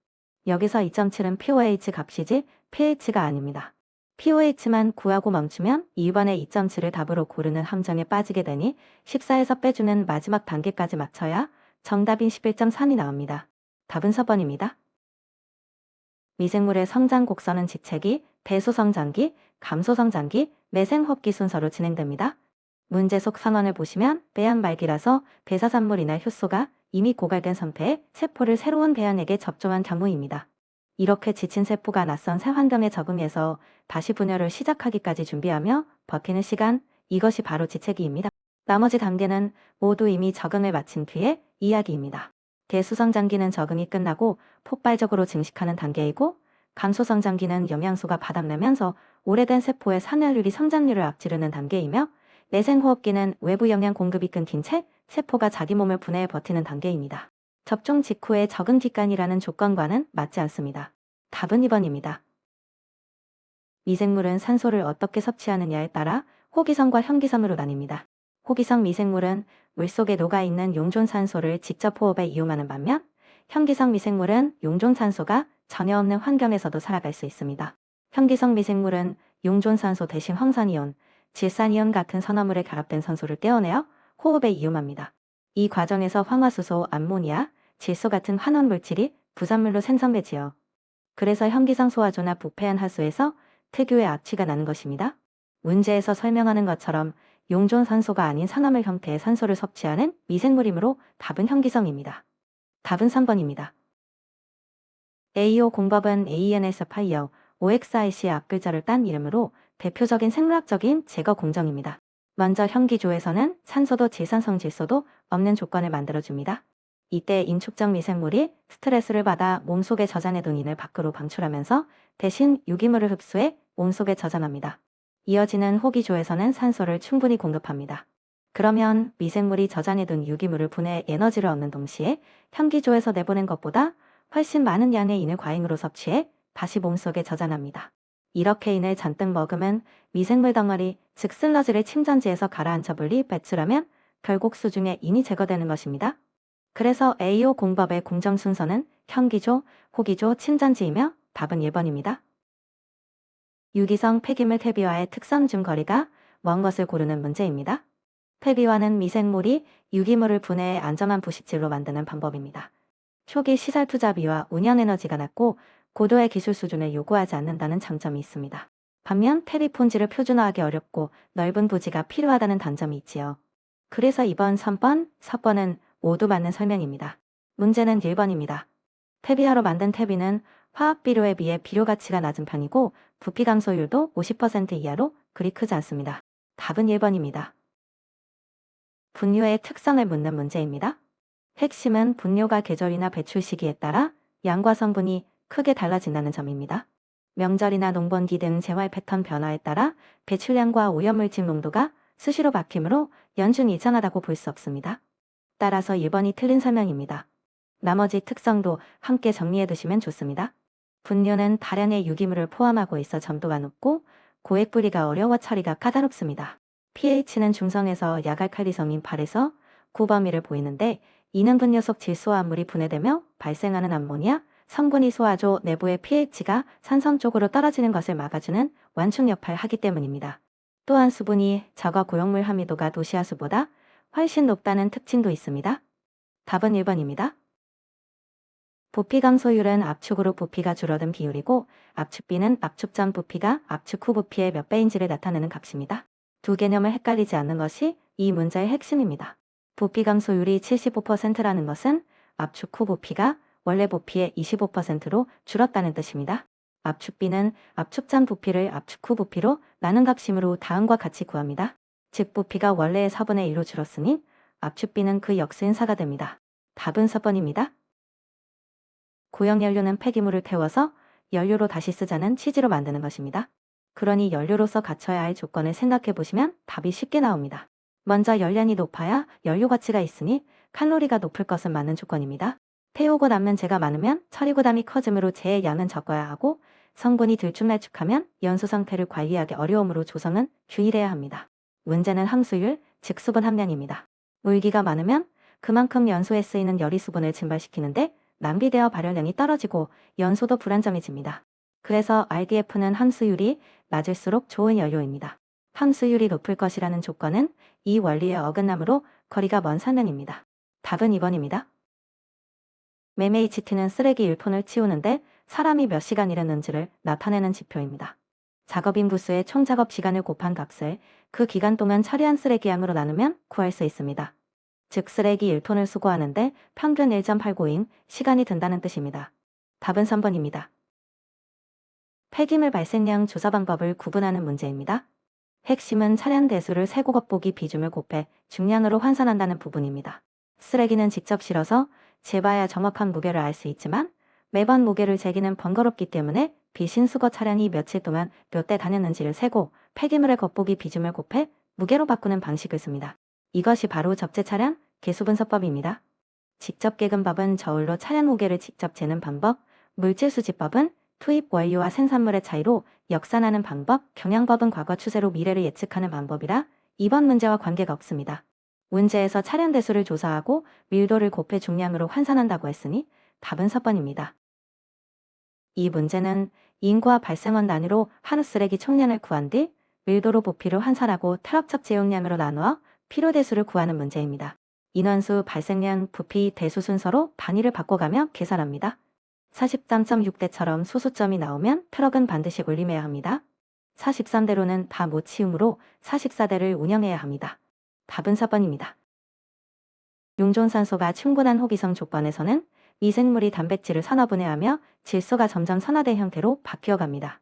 Speaker 1: 여기서 2.7은 pOH 값이지 pH가 아닙니다. pOH만 구하고 멈추면 2번의 2.7을 답으로 고르는 함정에 빠지게 되니 14에서 빼주는 마지막 단계까지 맞춰야 정답인 11.3이 나옵니다. 답은 4번입니다. 미생물의 성장 곡선은 지체기, 배수성장기, 감소성장기, 매생허기 순서로 진행됩니다. 문제 속 상황을 보시면 배양 말기라서 배사산물이나 효소가 이미 고갈된 상태에 세포를 새로운 배양액에 접종한 경우입니다. 이렇게 지친 세포가 낯선 새 환경에 적응해서 다시 분열을 시작하기까지 준비하며 버티는 시간, 이것이 바로 지체기입니다. 나머지 단계는 모두 이미 적응을 마친 뒤의 이야기입니다. 대수성장기는 적응이 끝나고 폭발적으로 증식하는 단계이고 감소성장기는 영양소가 바닥나면서 오래된 세포의 산화율이 성장률을 앞지르는 단계이며 내생호흡기는 외부 영양 공급이 끊긴 채 세포가 자기 몸을 분해해 버티는 단계입니다. 접종 직후의 적응 기간이라는 조건과는 맞지 않습니다. 답은 2번입니다. 미생물은 산소를 어떻게 섭취하느냐에 따라 호기성과 현기성으로 나뉩니다. 호기성 미생물은 물속에 녹아있는 용존산소를 직접 호흡에 이용하는 반면 현기성 미생물은 용존산소가 전혀 없는 환경에서도 살아갈 수 있습니다. 현기성 미생물은 용존산소 대신 황산이온, 질산이온 같은 산화물에 결합된 산소를 떼어내어 호흡에 이용합니다. 이 과정에서 황화수소, 암모니아, 질소 같은 환원 물질이 부산물로 생성되지요. 그래서 현기성 소화조나 부패한 하수에서 특유의 악취가 나는 것입니다. 문제에서 설명하는 것처럼 용존산소가 아닌 산화물 형태의 산소를 섭취하는 미생물이므로 답은 현기성입니다. 답은 3번입니다. AO 공법은 AEN에서 파이어, OXIC의 앞글자를 딴 이름으로 대표적인 생물학적인 제거 공정입니다. 먼저 현기조에서는 산소도 질산성 질소도 없는 조건을 만들어줍니다. 이때 인축적 미생물이 스트레스를 받아 몸속에 저장해둔 인을 밖으로 방출하면서 대신 유기물을 흡수해 몸속에 저장합니다. 이어지는 호기조에서는 산소를 충분히 공급합니다. 그러면 미생물이 저장해둔 유기물을 분해 에너지를 얻는 동시에 현기조에서 내보낸 것보다 훨씬 많은 양의 인을 과잉으로 섭취해 다시 몸속에 저장합니다. 이렇게 인을 잔뜩 먹으면 미생물 덩어리, 즉 슬러지를 침전지에서 가라앉혀 분리 배출하면 결국 수중에 인이 제거되는 것입니다. 그래서 AO 공법의 공정 순서는 현기조, 호기조, 침전지이며 답은 1번입니다. 유기성 폐기물 퇴비와의 특성 중 거리가 먼 것을 고르는 문제입니다. 폐비화는 미생물이 유기물을 분해해 안전한 부식질로 만드는 방법입니다. 초기 시설 투자비와 운영 에너지가 낮고 고도의 기술 수준을 요구하지 않는다는 장점이 있습니다. 반면 폐비폰지를 표준화하기 어렵고 넓은 부지가 필요하다는 단점이 있지요. 그래서 이번 3번, 4번은 모두 맞는 설명입니다. 문제는 1번입니다. 폐비화로 만든 퇴비는 화학비료에 비해 비료 가치가 낮은 편이고 부피 감소율도 50% 이하로 그리 크지 않습니다. 답은 1번입니다. 분뇨의 특성을 묻는 문제입니다. 핵심은 분뇨가 계절이나 배출 시기에 따라 양과 성분이 크게 달라진다는 점입니다. 명절이나 농번기 등 생활 패턴 변화에 따라 배출량과 오염물질 농도가 수시로 바뀌므로 연중 일정하다고 볼 수 없습니다. 따라서 1번이 틀린 설명입니다. 나머지 특성도 함께 정리해 두시면 좋습니다. 분뇨는 다량의 유기물을 포함하고 있어 점도가 높고 고액 분리가 어려워 처리가 까다롭습니다. pH는 중성에서 약알칼리성인 8에서 9 범위를 보이는데 이는 분뇨 속 질소화합물이 분해되며 발생하는 암모니아, 성분이 소화조 내부의 pH가 산성 쪽으로 떨어지는 것을 막아주는 완충 역할을 하기 때문입니다. 또한 수분이 저가 고용물 함유도가 도시화수보다 훨씬 높다는 특징도 있습니다. 답은 1번입니다. 부피 감소율은 압축으로 부피가 줄어든 비율이고 압축비는 압축 전 부피가 압축 후 부피의 몇 배인지를 나타내는 값입니다. 두 개념을 헷갈리지 않는 것이 이 문제의 핵심입니다. 부피 감소율이 75%라는 것은 압축 후 부피가 원래 부피의 25%로 줄었다는 뜻입니다. 압축비는 압축 전 부피를 압축 후 부피로 나눈 값이므로 다음과 같이 구합니다. 즉 부피가 원래의 4분의 1로 줄었으니 압축비는 그 역수인 4가 됩니다. 답은 4번입니다. 고형연료는 폐기물을 태워서 연료로 다시 쓰자는 취지로 만드는 것입니다. 그러니 연료로서 갖춰야 할 조건을 생각해 보시면 답이 쉽게 나옵니다. 먼저 연량이 높아야 연료 가치가 있으니 칼로리가 높을 것은 맞는 조건입니다. 태우고 나면 재가 많으면 처리 부담이 커지므로 재의 양은 적어야 하고 성분이 들쭉날쭉하면 연소 상태를 관리하기 어려우므로 조성은 균일해야 합니다. 문제는 함수율, 즉 수분 함량입니다. 물기가 많으면 그만큼 연소에 쓰이는 열이 수분을 증발시키는데 낭비되어 발열량이 떨어지고 연소도 불안정해집니다. 그래서 RDF는 함수율이 낮을수록 좋은 연료입니다. 함수율이 높을 것이라는 조건은 이 원리에 어긋나므로 거리가 먼 설명입니다. 답은 2번입니다. MHT는 쓰레기 1톤을 치우는데 사람이 몇 시간 일했는지를 나타내는 지표입니다. 작업인 부수의 총 작업 시간을 곱한 값을 그 기간 동안 처리한 쓰레기 양으로 나누면 구할 수 있습니다. 즉 쓰레기 1톤을 수거하는데 평균 1.89인 시간이 든다는 뜻입니다. 답은 3번입니다. 폐기물 발생량 조사 방법을 구분하는 문제입니다. 핵심은 차량 대수를 세고 겉보기 비중을 곱해 중량으로 환산한다는 부분입니다. 쓰레기는 직접 실어서 재봐야 정확한 무게를 알 수 있지만 매번 무게를 재기는 번거롭기 때문에 비신수거 차량이 며칠 동안 몇 대 다녔는지를 세고 폐기물의 겉보기 비중을 곱해 무게로 바꾸는 방식을 씁니다. 이것이 바로 적재 차량 개수 분석법입니다. 직접 계근법은 저울로 차량 무게를 직접 재는 방법, 물질 수지법은 투입 원료와 생산물의 차이로 역산하는 방법, 경향법은 과거 추세로 미래를 예측하는 방법이라 이번 문제와 관계가 없습니다. 문제에서 차량 대수를 조사하고 밀도를 곱해 중량으로 환산한다고 했으니 답은 4번입니다. 이 문제는 인구와 발생원 단위로 한우 쓰레기 총량을 구한 뒤 밀도로 부피를 환산하고 트럭적 제용량으로 나누어 필요대수를 구하는 문제입니다. 인원수, 발생량, 부피, 대수 순서로 단위를 바꿔가며 계산합니다. 43.6대처럼 소수점이 나오면 트럭은 반드시 올림해야 합니다. 43대로는 다 못 치우므로 44대를 운영해야 합니다. 답은 4번입니다. 용존산소가 충분한 호기성 조건에서는 미생물이 단백질을 산화분해하며 질소가 점점 산화된 형태로 바뀌어갑니다.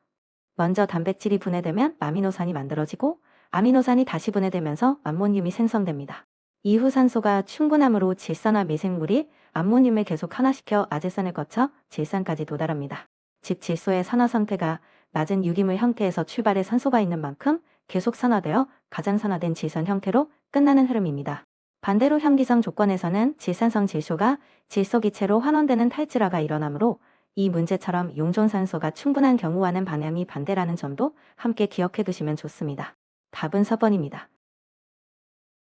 Speaker 1: 먼저 단백질이 분해되면 아미노산이 만들어지고 아미노산이 다시 분해되면서 암모늄이 생성됩니다. 이후 산소가 충분함으로 질산화 미생물이 암모늄을 계속 환화시켜 아질산을 거쳐 질산까지 도달합니다. 즉 질소의 산화 상태가 낮은 유기물 형태에서 출발해 산소가 있는 만큼 계속 산화되어 가장 산화된 질산 형태로 끝나는 흐름입니다. 반대로 현기성 조건에서는 질산성 질소가 질소 기체로 환원되는 탈질화가 일어나므로 이 문제처럼 용존산소가 충분한 경우와는 방향이 반대라는 점도 함께 기억해 두시면 좋습니다. 답은 4번입니다.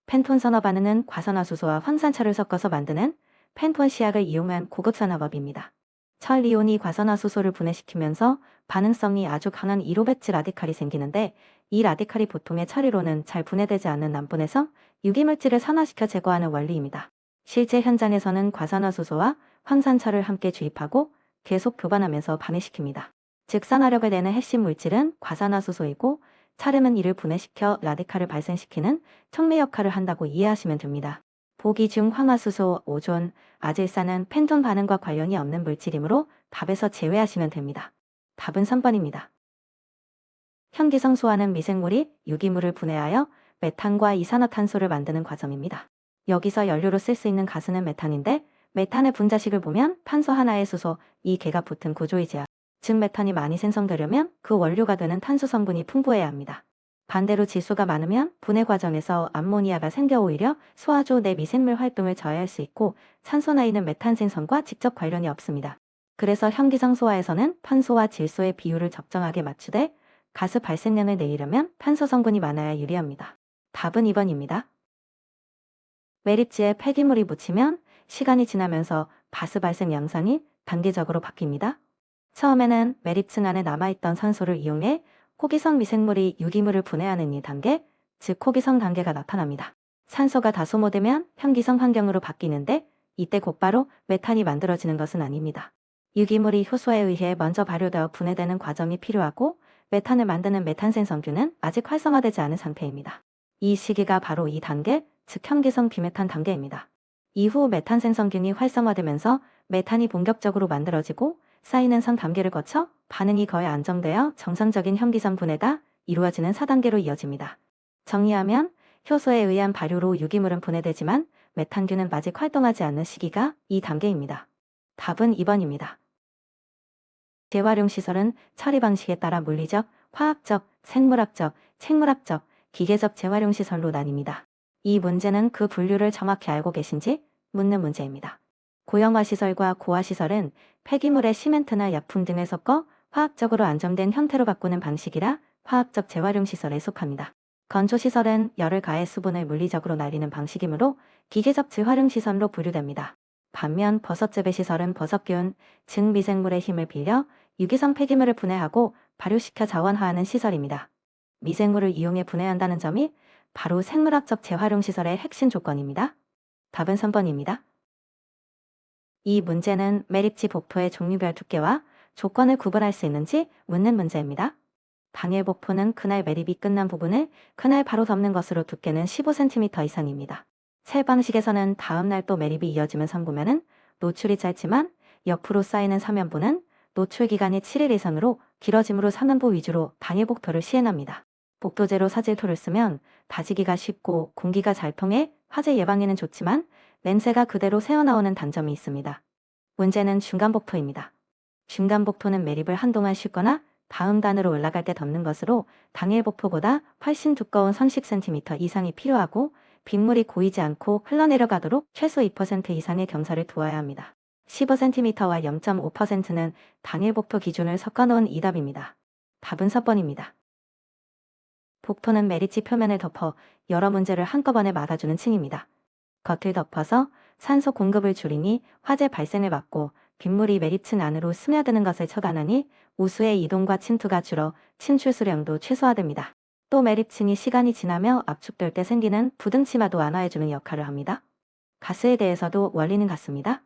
Speaker 1: 펜톤 산화 반응은 과산화수소와 황산철을 섞어서 만드는 펜톤 시약을 이용한 고급 산화법입니다. 철 이온이 과산화수소를 분해시키면서 반응성이 아주 강한 1,5배치 라디칼이 생기는데 이 라디칼이 보통의 철이로는 잘 분해되지 않는 남분해성 유기물질을 산화시켜 제거하는 원리입니다. 실제 현장에서는 과산화수소와 황산철을 함께 주입하고 계속 교반하면서 발해시킵니다. 즉 산화력을 내는 핵심 물질은 과산화수소이고 차름은 이를 분해시켜 라디칼을 발생시키는 촉매 역할을 한다고 이해하시면 됩니다. 보기 중 황화수소, 오존, 아질산은 펜톤 반응과 관련이 없는 물질이므로 답에서 제외하시면 됩니다. 답은 3번입니다. 현기성소화는 미생물이 유기물을 분해하여 메탄과 이산화탄소를 만드는 과정입니다. 여기서 연료로 쓸 수 있는 가스는 메탄인데 메탄의 분자식을 보면 탄소 하나에 수소, 2개가 붙은 구조이지요. 즉 메탄이 많이 생성되려면 그 원료가 되는 탄소 성분이 풍부해야 합니다. 반대로 지수가 많으면 분해 과정에서 암모니아가 생겨 오히려 소화조 내 미생물 활동을 저해할 수 있고 산소나 이는 메탄 생성과 직접 관련이 없습니다. 그래서 현기성 소화에서는 탄소와 질소의 비율을 적정하게 맞추되 가스 발생량을 내리려면 탄소 성분이 많아야 유리합니다. 답은 2번입니다. 매립지에 폐기물이 묻히면 시간이 지나면서 가스 발생 양상이 단계적으로 바뀝니다. 처음에는 매립층 안에 남아있던 산소를 이용해 호기성 미생물이 유기물을 분해하는 이 단계, 즉 호기성 단계가 나타납니다. 산소가 다 소모되면 현기성 환경으로 바뀌는데 이때 곧바로 메탄이 만들어지는 것은 아닙니다. 유기물이 효소에 의해 먼저 발효되어 분해되는 과정이 필요하고 메탄을 만드는 메탄 생성균은 아직 활성화되지 않은 상태입니다. 이 시기가 바로 이 단계, 즉 현기성 비메탄 단계입니다. 이후 메탄 생성균이 활성화되면서 메탄이 본격적으로 만들어지고 쌓이는 3단계를 거쳐 반응이 거의 안정되어 정상적인 현기성 분해가 이루어지는 4단계로 이어집니다. 정리하면 효소에 의한 발효로 유기물은 분해되지만 메탄균은 아직 활동하지 않는 시기가 이 단계입니다. 답은 2번입니다. 재활용 시설은 처리 방식에 따라 물리적, 화학적, 생물학적, 생물학적, 기계적 재활용 시설로 나뉩니다. 이 문제는 그 분류를 정확히 알고 계신지 묻는 문제입니다. 고형화 시설과 고화 시설은 폐기물에 시멘트나 약품 등을 섞어 화학적으로 안정된 형태로 바꾸는 방식이라 화학적 재활용 시설에 속합니다. 건조 시설은 열을 가해 수분을 물리적으로 날리는 방식이므로 기계적 재활용 시설로 분류됩니다. 반면 버섯 재배 시설은 버섯균, 즉 미생물의 힘을 빌려 유기성 폐기물을 분해하고 발효시켜 자원화하는 시설입니다. 미생물을 이용해 분해한다는 점이 바로 생물학적 재활용 시설의 핵심 조건입니다. 답은 3번입니다. 이 문제는 매립지 복토의 종류별 두께와 조건을 구분할 수 있는지 묻는 문제입니다. 당일 복토는 그날 매립이 끝난 부분을 그날 바로 덮는 것으로 두께는 15cm 이상입니다. 새 방식에서는 다음날 또 매립이 이어지면 선구면은 노출이 짧지만 옆으로 쌓이는 사면부는 노출 기간이 7일 이상으로 길어짐으로 사면부 위주로 당일 복토를 시행합니다. 복토제로 사질토를 쓰면 다지기가 쉽고 공기가 잘 통해 화재 예방에는 좋지만 냄새가 그대로 새어나오는 단점이 있습니다. 문제는 중간복토입니다. 중간복토는 매립을 한동안 쉬거나 다음 단으로 올라갈 때 덮는 것으로 당일 복토보다 훨씬 두꺼운 30cm 이상이 필요하고 빗물이 고이지 않고 흘러내려가도록 최소 2% 이상의 경사를 두어야 합니다. 15cm와 0.5%는 당일 복토 기준을 섞어놓은 이 답입니다. 답은 4번입니다. 복토는 매립지 표면을 덮어 여러 문제를 한꺼번에 막아주는 층입니다. 겉을 덮어서 산소 공급을 줄이니 화재 발생을 막고 빗물이 매립층 안으로 스며드는 것을 처단하니 우수의 이동과 침투가 줄어 침출수량도 최소화됩니다. 또 매립층이 시간이 지나며 압축될 때 생기는 부등치마도 완화해주는 역할을 합니다. 가스에 대해서도 원리는 같습니다.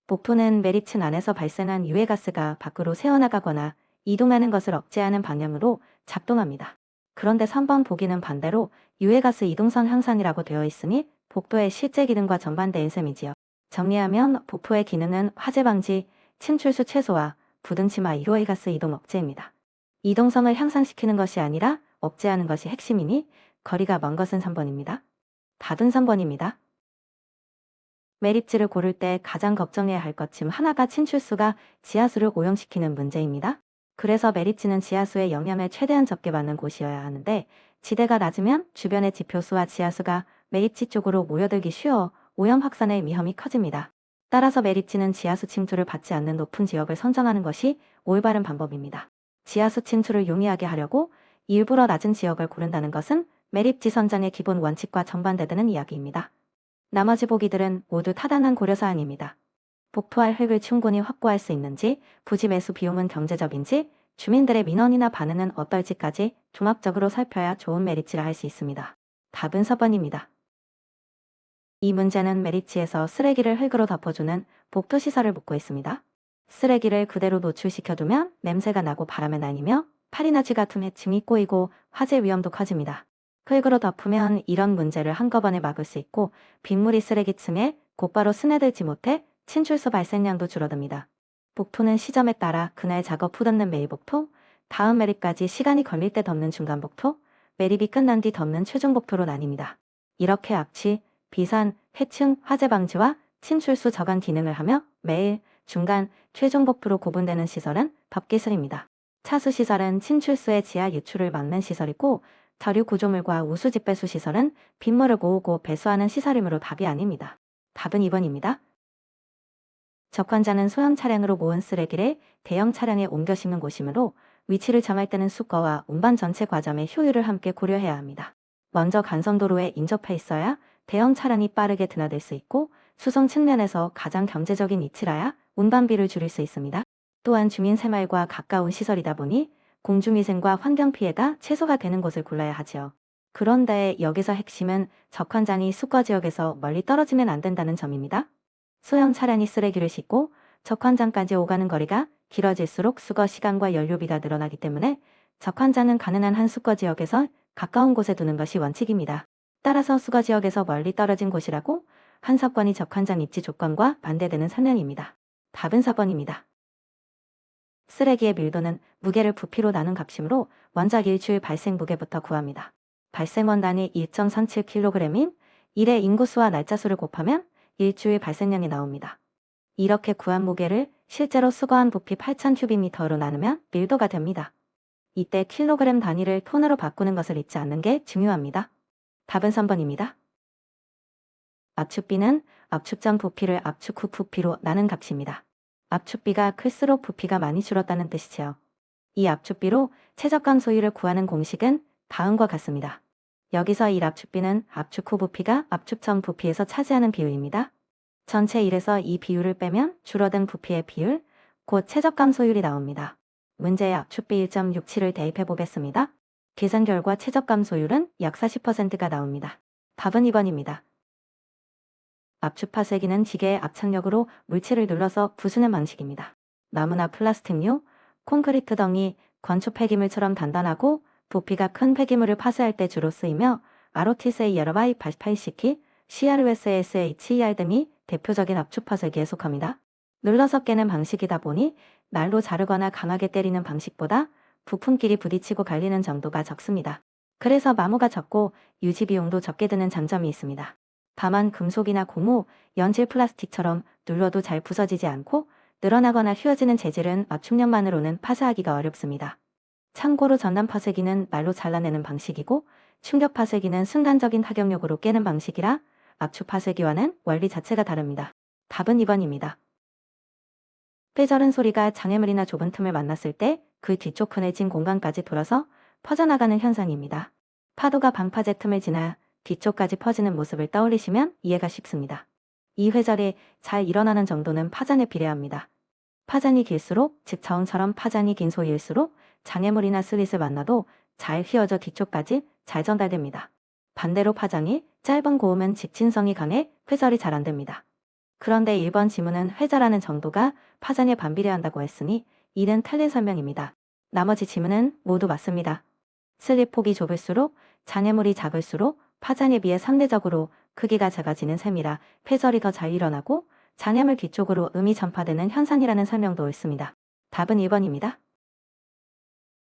Speaker 1: 복토는 매립층 안에서 발생한 유해가스가 밖으로 새어나가거나 이동하는 것을 억제하는 방향으로 작동합니다. 그런데 3번 보기는 반대로 유해가스 이동성 향상이라고 되어 있으니 복토의 실제 기능과 정반대인 셈이지요. 정리하면 복토의 기능은 화재 방지, 침출수 최소화, 부등치마 1호의 가스 이동 억제입니다. 이동성을 향상시키는 것이 아니라 억제하는 것이 핵심이니 거리가 먼 것은 3번입니다. 답은 3번입니다. 매립지를 고를 때 가장 걱정해야 할 것 중 하나가 침출수가 지하수를 오염시키는 문제입니다. 그래서 매립지는 지하수의 영향을 최대한 적게 받는 곳이어야 하는데 지대가 낮으면 주변의 지표수와 지하수가 매립지 쪽으로 모여들기 쉬워 오염 확산의 위험이 커집니다. 따라서 매립지는 지하수 침투를 받지 않는 높은 지역을 선정하는 것이 올바른 방법입니다. 지하수 침투를 용이하게 하려고 일부러 낮은 지역을 고른다는 것은 매립지 선정의 기본 원칙과 정반대되는 이야기입니다. 나머지 보기들은 모두 타당한 고려사항입니다. 복토할 획을 충분히 확보할 수 있는지, 부지 매수 비용은 경제적인지, 주민들의 민원이나 반응은 어떨지까지 종합적으로 살펴야 좋은 매립지를 할 수 있습니다. 답은 4번입니다. 이 문제는 메리츠에서 쓰레기를 흙으로 덮어주는 복도시설을 묻고 있습니다. 쓰레기를 그대로 노출시켜두면 냄새가 나고 바람에 날리며 파리나쥐 같은 해충이 꼬이고 화재 위험도 커집니다. 흙으로 덮으면 이런 문제를 한꺼번에 막을 수 있고 빗물이 쓰레기층에 곧바로 스며들지 못해 침출수 발생량도 줄어듭니다. 복토는 시점에 따라 그날 작업 후 덮는 매일 복토, 다음 매립까지 시간이 걸릴 때 덮는 중간 복토, 매립이 끝난 뒤 덮는 최종 복토로 나뉩니다. 이렇게 악취, 비산, 해충, 화재 방지와 침출수 저감 기능을 하며 매일, 중간, 최종 복토로 구분되는 시설은 덮기술입니다. 차수시설은 침출수의 지하 유출을 막는 시설이고 저류 구조물과 우수 집배수 시설은 빗물을 모으고 배수하는 시설이므로 답이 아닙니다. 답은 2번입니다. 적환자는 소형 차량으로 모은 쓰레기를 대형 차량에 옮겨 싣는 곳이므로 위치를 정할 때는 수거와 운반 전체 과정의 효율을 함께 고려해야 합니다. 먼저 간선도로에 인접해 있어야 대형 차량이 빠르게 드나들 수 있고 수송 측면에서 가장 경제적인 위치라야 운반비를 줄일 수 있습니다. 또한 주민 생활과 가까운 시설이다 보니 공중위생과 환경피해가 최소화 되는 곳을 골라야 하지요. 그런데 여기서 핵심은 적환장이 수거지역에서 멀리 떨어지면 안 된다는 점입니다. 소형 차량이 쓰레기를 싣고 적환장까지 오가는 거리가 길어질수록 수거 시간과 연료비가 늘어나기 때문에 적환장은 가능한 한 수거지역에서 가까운 곳에 두는 것이 원칙입니다. 따라서 수거지역에서 멀리 떨어진 곳이라고 한석권이 적환장 입지 조건과 반대되는 설명입니다. 답은 4번입니다. 쓰레기의 밀도는 무게를 부피로 나눈 값이므로 원작 일주일 발생 무게부터 구합니다. 발생 원단이 1.37kg인 1의 인구수와 날짜수를 곱하면 일주일 발생량이 나옵니다. 이렇게 구한 무게를 실제로 수거한 부피 8,000큐빅미터로 나누면 밀도가 됩니다. 이때 킬로그램 단위를 톤으로 바꾸는 것을 잊지 않는 게 중요합니다. 답은 3번입니다. 압축비는 압축 전 부피를 압축 후 부피로 나눈 값입니다. 압축비가 클수록 부피가 많이 줄었다는 뜻이지요. 이 압축비로 최저감 소유를 구하는 공식은 다음과 같습니다. 여기서 이 압축비는 압축 후 부피가 압축 전 부피에서 차지하는 비율입니다. 전체 1에서 이 비율을 빼면 줄어든 부피의 비율, 곧 최저감 소율이 나옵니다. 문제의 압축비 1.67을 대입해 보겠습니다. 계산 결과 최저감 소율은 약 40%가 나옵니다. 답은 2번입니다. 압축 파쇄기는 기계의 압착력으로 물체를 눌러서 부수는 방식입니다. 나무나 플라스틱류, 콘크리트 덩이, 건축 폐기물처럼 단단하고 부피가 큰 폐기물을 파쇄할 때 주로 쓰이며 ROTC 여러바이 88CK, CRUSSHER 등이 대표적인 압축 파쇄기에 속합니다. 눌러서 깨는 방식이다 보니 날로 자르거나 강하게 때리는 방식보다 부품끼리 부딪히고 갈리는 정도가 적습니다. 그래서 마모가 적고 유지 비용도 적게 드는 장점이 있습니다. 다만 금속이나 고무, 연질 플라스틱처럼 눌러도 잘 부서지지 않고 늘어나거나 휘어지는 재질은 압축력만으로는 파쇄하기가 어렵습니다. 참고로 전단 파쇄기는 날로 잘라내는 방식이고 충격 파쇄기는 순간적인 타격력으로 깨는 방식이라 압축 파쇄기와는 원리 자체가 다릅니다. 답은 2번입니다. 폐절은 소리가 장애물이나 좁은 틈을 만났을 때 그 뒤쪽 흔해진 공간까지 돌아서 퍼져나가는 현상입니다. 파도가 방파제 틈을 지나 뒤쪽까지 퍼지는 모습을 떠올리시면 이해가 쉽습니다. 이 회절이 잘 일어나는 정도는 파장에 비례합니다. 파장이 길수록, 즉 저음처럼 파장이 긴 소리일수록 장애물이나 슬릿을 만나도 잘 휘어져 뒤쪽까지 잘 전달됩니다. 반대로 파장이 짧은 고음은 직진성이 강해 회절이 잘 안됩니다. 그런데 1번 지문은 회절하는 정도가 파장에 반비례한다고 했으니 이는 틀린 설명입니다. 나머지 지문은 모두 맞습니다. 슬릿 폭이 좁을수록 장애물이 작을수록 파장에 비해 상대적으로 크기가 작아지는 셈이라 회절이 더 잘 일어나고 장애물 뒤쪽으로 음이 전파되는 현상이라는 설명도 옳습니다. 답은 1번입니다.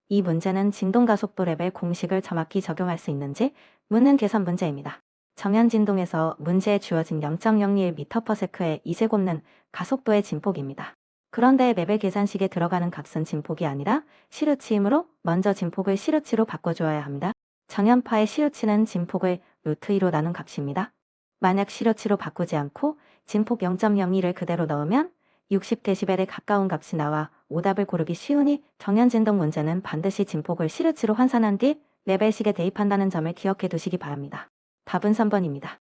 Speaker 1: 이 문제는 진동가속도 레벨 공식을 정확히 적용할 수 있는지 묻는 계산 문제입니다. 정연진동에서 문제에 주어진 0.021m/s의 이제곱는 가속도의 진폭입니다. 그런데 레벨 계산식에 들어가는 값은 진폭이 아니라 시루치이므로 먼저 진폭을 시루치로 바꿔주어야 합니다. 정연파의 시루치는 진폭을 루트 2로 나눈 값입니다. 만약 시루치로 바꾸지 않고 진폭 0.02를 그대로 넣으면 60dB에 가까운 값이 나와 오답을 고르기 쉬우니 정연진동 문제는 반드시 진폭을 시루치로 환산한 뒤 레벨식에 대입한다는 점을 기억해 두시기 바랍니다. 답은 3번입니다.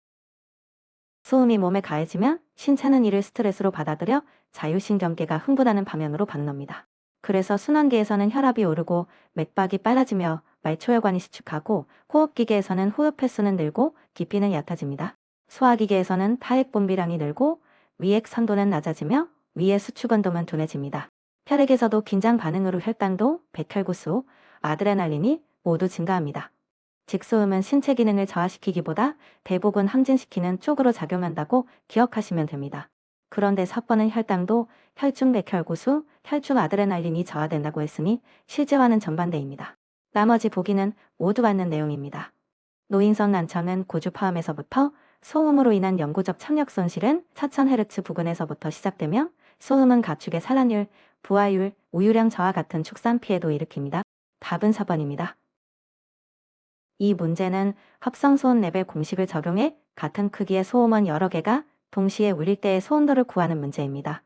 Speaker 1: 소음이 몸에 가해지면 신체는 이를 스트레스로 받아들여 자율신경계가 흥분하는 방향으로 반응합니다. 그래서 순환계에서는 혈압이 오르고 맥박이 빨라지며 말초혈관이 수축하고 호흡기계에서는 호흡 횟수는 늘고 깊이는 얕아집니다. 소화기계에서는 타액 분비량이 늘고 위액 산도는 낮아지며 위의 수축 온도만 둔해집니다. 혈액에서도 긴장 반응으로 혈당도, 백혈구수, 아드레날린이 모두 증가합니다. 직소음은 신체 기능을 저하시키기보다 대부분 항진시키는 쪽으로 작용한다고 기억하시면 됩니다. 그런데 사번은 혈당도, 혈중 백혈구수, 혈중 아드레날린이 저하된다고 했으니 실제와는 정반대입니다. 나머지 보기는 모두 맞는 내용입니다. 노인성 난청은 고주파음에서부터 소음으로 인한 영구적 청력 손실은 4000Hz 부근에서부터 시작되며 소음은 가축의 산란율, 부화율, 우유량 저하 같은 축산 피해도 일으킵니다. 답은 4번입니다. 이 문제는 합성소음 레벨 공식을 적용해 같은 크기의 소음원 여러 개가 동시에 울릴 때의 소음도를 구하는 문제입니다.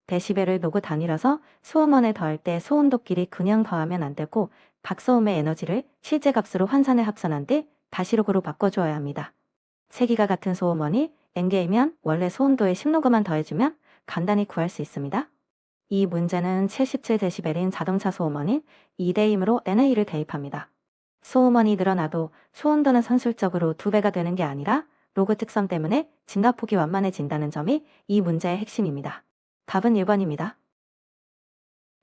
Speaker 1: 데시벨을 노구 단위라서 소음원을 더할 때 소음도끼리 그냥 더하면 안 되고 각소음의 에너지를 실제 값으로 환산해 합산한 뒤 다시 로그로 바꿔주어야 합니다. 세기가 같은 소음원이 N개이면 원래 소음도의 10로그만 더해주면 간단히 구할 수 있습니다. 이 문제는 77데시벨인 자동차 소음원인 2대이므로 NA를 대입합니다. 소음원이 늘어나도 소음도는 선술적으로 2배가 되는 게 아니라 로그 특성 때문에 증가폭이 완만해진다는 점이 이 문제의 핵심입니다. 답은 1번입니다.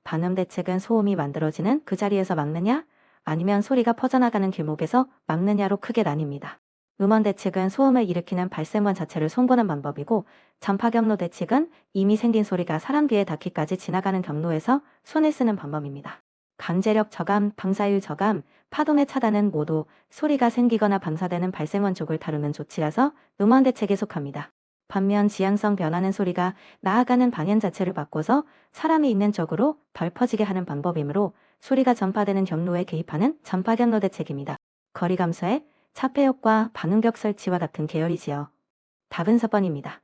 Speaker 1: 반음 대책은 소음이 만들어지는 그 자리에서 막느냐 아니면 소리가 퍼져나가는 길목에서 막느냐로 크게 나뉩니다. 음원 대책은 소음을 일으키는 발생원 자체를 손보는 방법이고 전파 경로 대책은 이미 생긴 소리가 사람 귀에 닿기까지 지나가는 경로에서 손을 쓰는 방법입니다. 강제력 저감, 방사율 저감, 파동의 차단은 모두 소리가 생기거나 방사되는 발생원 쪽을 다루는 조치라서 음원 대책에 속합니다. 반면 지향성 변화는 소리가 나아가는 방향 자체를 바꿔서 사람이 있는 쪽으로 덜 퍼지게 하는 방법이므로 소리가 전파되는 경로에 개입하는 전파 경로 대책입니다. 거리 감소에 차폐 효과, 반응벽 설치와 같은 계열이지요. 답은 4번입니다.